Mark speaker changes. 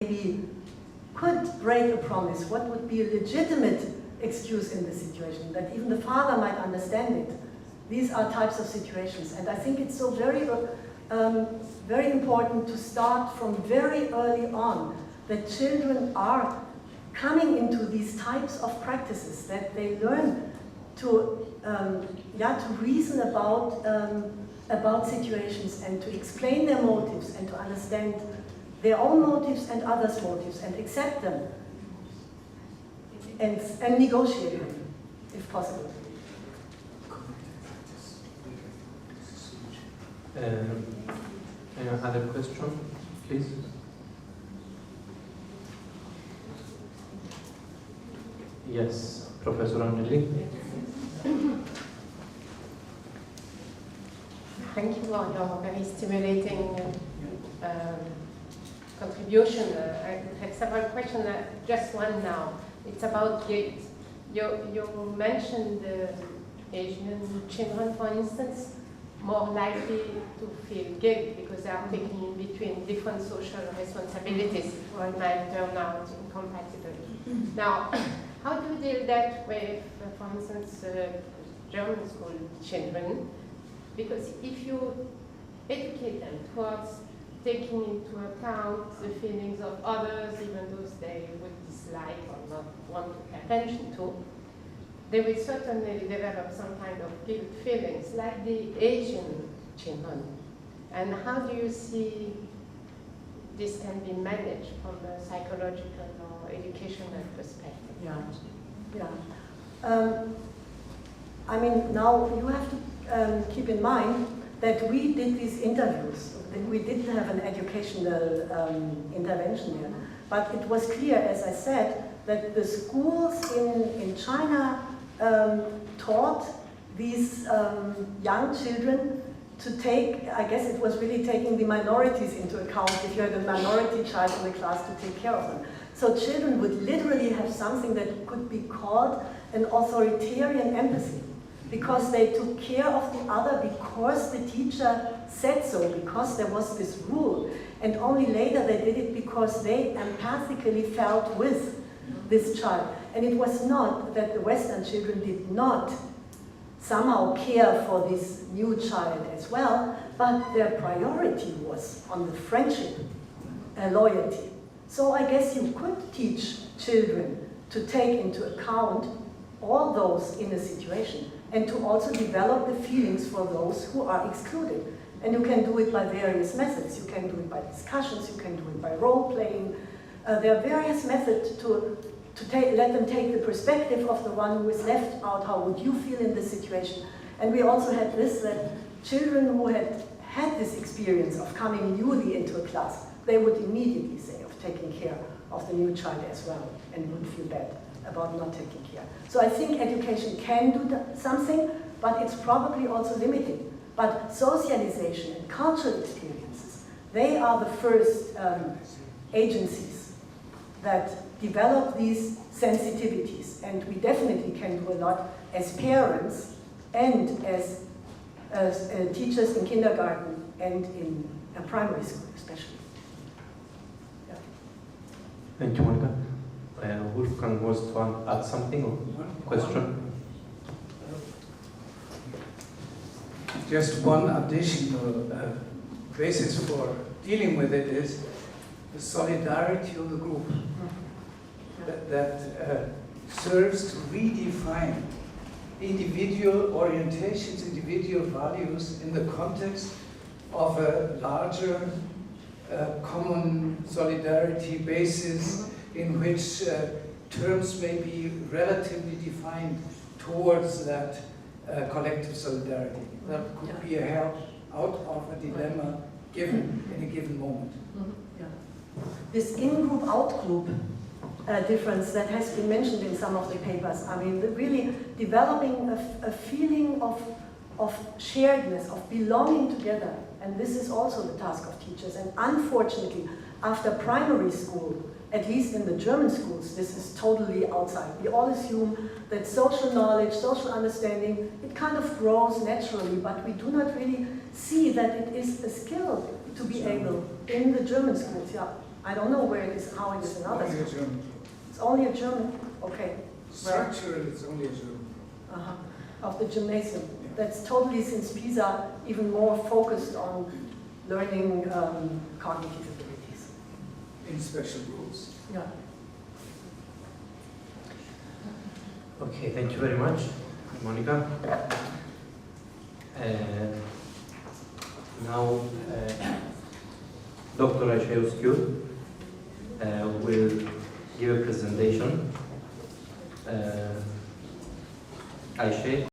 Speaker 1: maybe could break a promise, what would be a legitimate excuse in this situation, that even the father might understand it. These are types of situations, and I think it's so very, very important to start from very early on, that children are coming into these types of practices, that they learn to reason about situations and to explain their motives and to understand their own motives and others' motives and accept them and negotiate them, if possible.
Speaker 2: Any other question, please? Yes, Professor Angeli.
Speaker 3: Thank you for your very stimulating contribution. I have several questions, just one now. It's about guilt. You mentioned Asian children, for instance, more likely to feel guilt because they are taking in between different social responsibilities or might turn out incompatible. Now, how do you deal that with, for instance, German school children? Because if you educate them towards taking into account the feelings of others, even those they would dislike or not want to pay attention to, they will certainly develop some kind of guilt feelings, like the Asian children. And how do you see this can be managed from a psychological or educational perspective?
Speaker 1: I mean, now you have to keep in mind that we did these interviews. We didn't have an educational intervention here. But it was clear, as I said, that the schools in China taught these young children to take, I guess it was really taking the minorities into account, if you had a minority child in the class, to take care of them. So children would literally have something that could be called an authoritarian empathy, because they took care of the other because the teacher said so, because there was this rule. And only later they did it because they empathically felt with this child. And it was not that the Western children did not somehow care for this new child as well, but their priority was on the friendship, loyalty. So I guess you could teach children to take into account all those in a situation, and to also develop the feelings for those who are excluded. And you can do it by various methods. You can do it by discussions, you can do it by role-playing. There are various methods to let them take the perspective of the one who is left out. How would you feel in this situation? And we also had this, that children who had this experience of coming newly into a class, they would immediately say of taking care of the new child as well, and would feel bad about not taking care. So I think education can do something, but it's probably also limited. But socialization and cultural experiences, they are the first agencies that develop these sensitivities. And we definitely can do a lot as parents and as teachers in kindergarten and in primary school especially. Yeah.
Speaker 2: Thank you, Monika. Wolfgang wants to add something or question?
Speaker 4: Just one additional basis for dealing with it is the solidarity of the group that serves to redefine individual orientations, individual values in the context of a larger common solidarity basis in which terms may be relatively defined towards that collective solidarity. That could be a help out of a dilemma given in a given moment.
Speaker 1: Yeah. This in-group, out-group difference that has been mentioned in some of the papers, I mean, really developing a feeling of sharedness, of belonging together. And this is also the task of teachers. And unfortunately, after primary school, at least in the German schools, this is totally outside. We all assume that social knowledge, social understanding, it kind of grows naturally, but we do not really see that it is a skill to be able, in the German schools, I don't know where it is, how it is in other
Speaker 4: Only a
Speaker 1: schools.
Speaker 4: German.
Speaker 1: It's only a German, okay.
Speaker 4: Structurally, it's only a German.
Speaker 1: Uh-huh. Of the gymnasium. That's totally, since PISA, even more focused on learning cognitive abilities.
Speaker 4: In special groups.
Speaker 1: Yeah.
Speaker 2: Okay, thank you very much, Monika. Now, Dr. Ayşe Özgür will give a presentation. Ayşe.